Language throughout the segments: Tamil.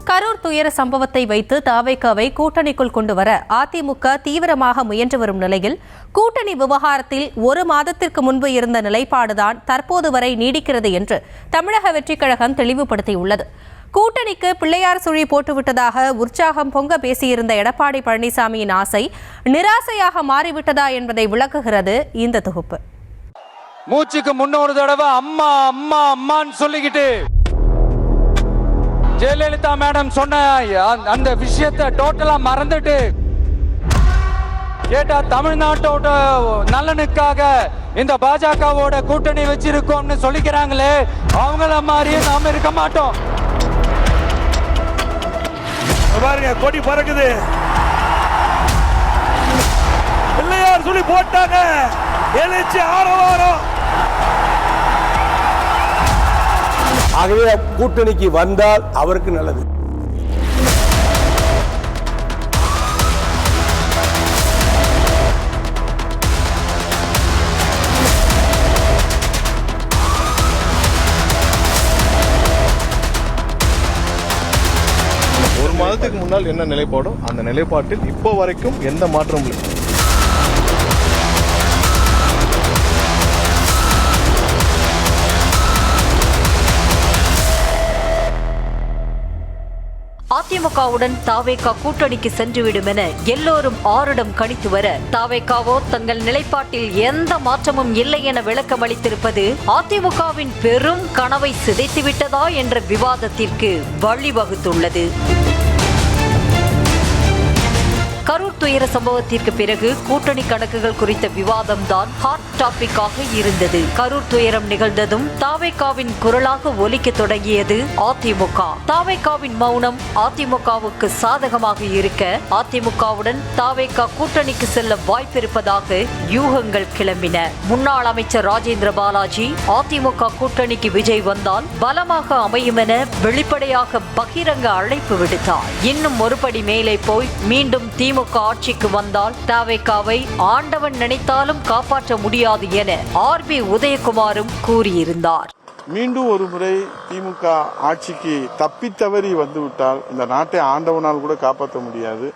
கரூர் துயர சம்பவத்தை வைத்து தவேகாவை கூட்டணிக்குள் கொண்டுவர அதிமுக தீவிரமாக முயன்று வரும் நிலையில் கூட்டணி விவகாரத்தில் ஒரு மாதத்திற்கு முன்பு இருந்த நிலைப்பாடுதான் தற்போது வரை நீடிக்கிறது என்று தமிழக வெற்றிக் கழகம் தெளிவுபடுத்தியுள்ளது. கூட்டணிக்கு பிள்ளையார் சுழி போட்டுவிட்டதாக உற்சாகம் பொங்க பேசியிருந்த எடப்பாடி பழனிசாமியின் ஆசை நிராசையாக மாறிவிட்டதா என்பதை விளக்குகிறது இந்த தொகுப்பு. மூச்சுக்கு முன்னொரு தடவை அம்மா அம்மா அம்மான்னு சொல்லிக்கிட்டு ஜெயலலிதா மேடம் சொன்ன அந்த விஷயத்தை டோட்டலா மறந்துட்டு கேட்டா தமிழ்நாட்டோட நலனுக்காக இந்த பாஜகவோட கூட்டணி வச்சிருக்கோம்னு சொல்லிக்கிறாங்களே, அவங்கள மாதிரியே நாம இருக்க மாட்டோம். பாருங்க, கொடி பறக்குது. பிள்ளையார் சொல்லி போட்டாங்க, எழுச்சி ஆரவாரம். ஆகவே கூட்டணிக்கு வந்தால் அவருக்கு நல்லது. ஒரு மாதத்துக்கு முன்னால் என்ன நிலைப்பாடோ அந்த நிலைப்பாட்டில் இப்போ வரைக்கும் எந்த மாற்றமும் இல்லை. அதிமுகவுடன் தவேகா கூட்டணிக்கு சென்றுவிடும் என எல்லோரும் ஆரிடம் கணித்து வர தவேகாவோ தங்கள் நிலைப்பாட்டில் எந்த மாற்றமும் இல்லை என விளக்கம் அளித்திருப்பது அதிமுகவின் பெரும் கனவை சிதைத்துவிட்டதா என்ற விவாதத்திற்கு வழிவகுத்துள்ளது. கரூர் துயர சம்பவத்திற்கு பிறகு கூட்டணி கணக்குகள் குறித்த விவாதம் தான் ஹாட் டாபிக்காக இருந்தது. கரூர் துயரம் நிகழ்ந்ததும் தவேகாவின் குரலாக ஒலிக்க தொடங்கியது அதிமுக. தவேகாவின் மௌனம் அதிமுகவுக்கு சாதகமாக இருக்க அதிமுகவுடன் தவேகா கூட்டணிக்கு செல்ல வாய்ப்பிருப்பதாக யூகங்கள் கிளம்பின. முன்னாள் அமைச்சர் ராஜேந்திர பாலாஜி அதிமுக கூட்டணிக்கு விஜய் வந்தால் பலமாக அமையும் என வெளிப்படையாக பகிரங்க அழைப்பு விடுத்தார். இன்னும் ஒருபடி மேலே போய் மீண்டும் திமுக ஆட்சிக்கு வந்தால் தவேகாவை ஆண்டவன் நினைத்தாலும் காப்பாற்ற முடியாது என ஆர்பி உதயகுமாரும் கூறியிருந்தார். மீண்டும் ஒரு முறை திமுக ஆட்சிக்கு தப்பித்தவறி வந்துவிட்டால் இந்த நாட்டை ஆண்டவனால் கூட காப்பாற்ற முடியாது.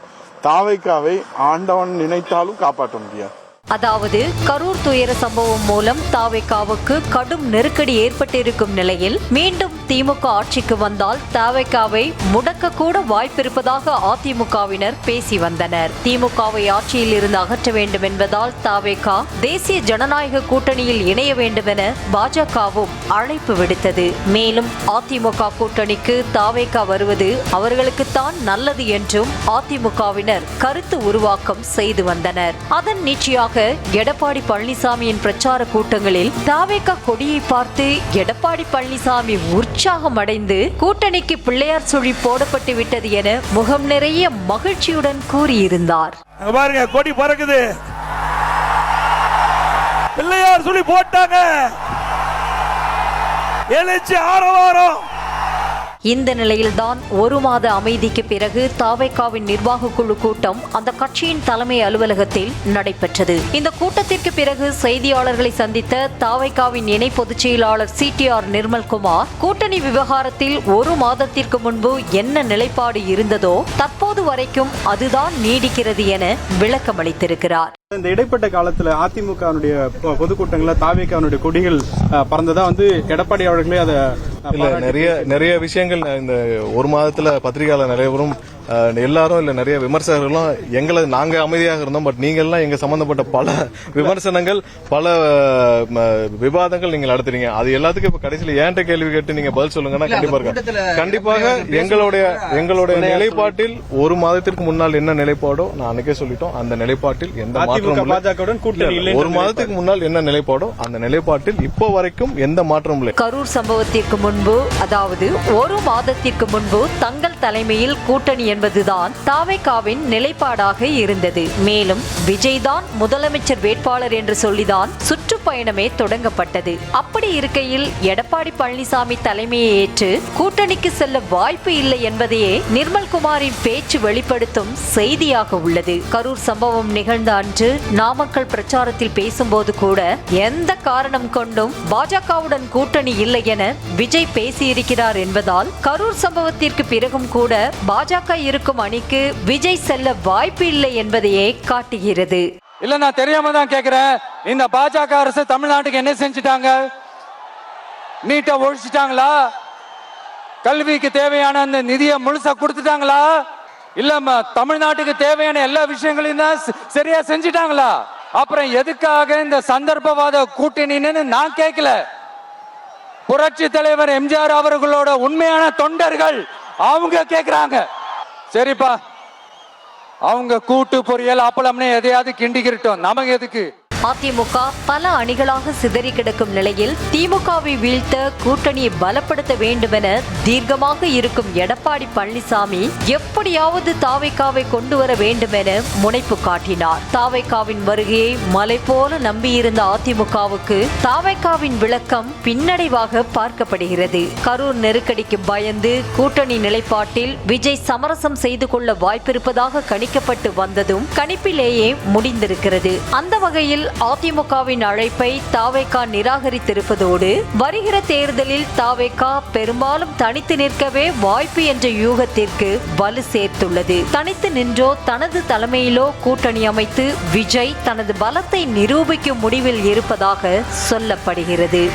தவேகாவை ஆண்டவன் நினைத்தாலும் காப்பாற்ற முடியாது. அதாவது கரூர் துயர சம்பவம் மூலம் தவேகாவுக்கு கடும் நெருக்கடி ஏற்பட்டிருக்கும் நிலையில் மீண்டும் திமுக ஆட்சிக்கு வந்தால் தவேகாவை முடக்க கூட வாய்ப்பிருப்பதாக அதிமுகவினர் பேசி வந்தனர். திமுகவை ஆட்சியில் இருந்து அகற்ற வேண்டும் என்பதால் தவேகா தேசிய ஜனநாயக கூட்டணியில் இணைய வேண்டும் என பாஜகவும் அழைப்பு விடுத்தது. மேலும் அதிமுக கூட்டணிக்கு தவேகா வருவது அவர்களுக்குத்தான் நல்லது என்றும் அதிமுகவினர் கருத்து உருவாக்கம் செய்து வந்தனர். அதன் நீட்சியாக எடப்பாடி பழனிசாமியின் பிரச்சார கூட்டங்களில் தவேகா கொடியை பார்த்து எடப்பாடி பழனிசாமி உற்சாகம் அடைந்து கூட்டணிக்கு பிள்ளையார் சுழி போடப்பட்டு விட்டது என முகம் நிறைய மகிழ்ச்சியுடன் கூறியிருந்தார். பாருங்க, கொடி பறக்குது. பிள்ளையார் சொல்லி போட்டாங்க, எழுச்சி ஆரவாரம். இந்த நிலையில்தான் ஒரு மாத அமைதிக்கு பிறகு தவேகாவின் நிர்வாக குழு கூட்டம் அந்த கட்சியின் தலைமை அலுவலகத்தில் நடைபெற்றது. இந்த கூட்டத்திற்கு பிறகு செய்தியாளர்களை சந்தித்த தவேகாவின் இணை பொதுச் செயலாளர் CTR நிர்மல்குமார் கூட்டணி விவகாரத்தில் ஒரு மாதத்திற்கு முன்பு என்ன நிலைப்பாடு இருந்ததோ தற்போது வரைக்கும் அதுதான் நீடிக்கிறது என விளக்கம் அளித்திருக்கிறார். இந்த இடைப்பட்ட காலத்துல அதிமுகவுடைய பொதுக்கூட்டங்கள்ல தவேகாவுடைய கொடிகள் பறந்ததா எடப்பாடி அவர்களே அதை நிறைய விஷயங்கள் இந்த ஒரு மாதத்துல பத்திரிகையாளர் நிறையவரும் எல்லாரும் இல்ல நிறைய விமர்சகர்களும் நாங்க அமைதியாக இருந்தோம், பட் நீங்க எல்லாம் எங்க சம்பந்தப்பட்ட பல விமர்சனங்கள் பல விவாதங்கள் நீங்க நடத்துறீங்க. அது எல்லாத்துக்கும் இப்ப கடைசியில ஏன்ட்ட கேள்வி கேட்டு நீங்க பதில் சொல்லுங்கன்னா கண்டிப்பாக எங்களுடைய நிலைப்பாட்டில் ஒரு மாதத்திற்கு முன்னால் என்ன நிலைப்பாடோ நான் அன்னைக்கே சொல்லிட்டோம். அந்த நிலைப்பாட்டில் எந்த மாற்றமும் ஒரு மாதத்துக்கு முன்னால் என்ன நிலைப்பாடோ அந்த நிலைப்பாட்டில் இப்போ வரைக்கும் எந்த மாற்றமும் இல்லை. கரூர் சம்பவத்திற்கு முன்பு, அதாவது ஒரு மாதத்திற்கு முன்பு தங்கள் தலைமையில் கூட்டணி என்பதுதான் தாவேகாவின் நிலைப்பாடாக இருந்தது. மேலும் விஜய் தான் முதலமைச்சர் வேட்பாளர் என்று சொல்லிதான் சுற்றுப்பயணமே தொடங்கப்பட்டது. அப்படி இருக்கையில் எடப்பாடி பழனிசாமி தலைமையை ஏற்று கூட்டணிக்கு செல்ல வாய்ப்பு இல்லை என்பதையே நிர்மல்குமாரின் பேச்சு வெளிப்படுத்தும் செய்தியாக உள்ளது. கரூர் சம்பவம் நிகழ்ந்த அன்று நாமக்கல் பிரச்சாரத்தில் பேசும்போது கூட எந்த காரணம் கொண்டும் பாஜகவுடன் கூட்டணி இல்லை என விஜய் பேசியிருக்கிறார் என்பதால் கரூர் சம்பவத்திற்கு பிறகும் கூட பாஜக இருக்கும் அணிக்கு விஜய் செல்ல வாய்ப்பு இல்லை என்பதையே காட்டுகிறது. இல்ல, நான் தெரியாம தான் கேக்குறேன். இந்த பாஜக அரசு தமிழ்நாட்டுக்கு என்ன செஞ்சுட்டாங்க? நீட்டை ஒழிச்சிட்டாங்களா? கல்விக்கு தேவையான அந்த நிதியை முழுசா கொடுத்துட்டாங்களா? இல்ல தமிழ்நாட்டுக்கு தேவையான எல்லா விஷயங்களையும் தான் சரியா செஞ்சுட்டாங்களா? அப்புறம் எதுக்காக இந்த சந்தர்ப்பவாத கூட்டணின்னு நான் கேட்கல. புரட்சி தலைவர் எம்ஜிஆர் அவர்களோட உண்மையான தொண்டர்கள் அவங்க கேக்குறாங்க. சரிப்பா, அவங்க கூட்டு பொரியல் அப்பளம்னு எதையாவது கிண்டிக்கிட்டோம், நமக்கு எதுக்கு? அதிமுக பல அணிகளாக சிதறி கிடக்கும் நிலையில் திமுகவை வீழ்த்த கூட்டணியை பலப்படுத்த வேண்டுமென தீர்க்கமாக இருக்கும் எடப்பாடி பழனிசாமி எப்படியாவது தாவேகாவை கொண்டு வர வேண்டுமென முனைப்பு காட்டினார். தாவேகாவின் வருகையை மலை போல நம்பியிருந்த அதிமுகவுக்கு தாவேகாவின் விளக்கம் பின்னடைவாக பார்க்கப்படுகிறது. கரூர் நெருக்கடிக்கு பயந்து கூட்டணி நிலைப்பாட்டில் விஜய் சமரசம் செய்து கொள்ள வாய்ப்பிருப்பதாக கணிக்கப்பட்டு வந்ததும் கணிப்பிலேயே முடிந்திருக்கிறது. அந்த வகையில் அதிமுகவின் அழைப்பை தாவேகா நிராகரித்திருப்பதோடு வருகிற தேர்தலில் தாவேகா பெரும்பாலும் தனித்து நிற்கவே வாய்ப்பு என்ற யூகத்திற்கு வலு சேர்த்துள்ளது. தனித்து நின்றோ தனது தலைமையிலோ கூட்டணி அமைத்து விஜய் தனது பலத்தை நிரூபிக்கும் முடிவில் இருப்பதாக சொல்லப்படுகிறது.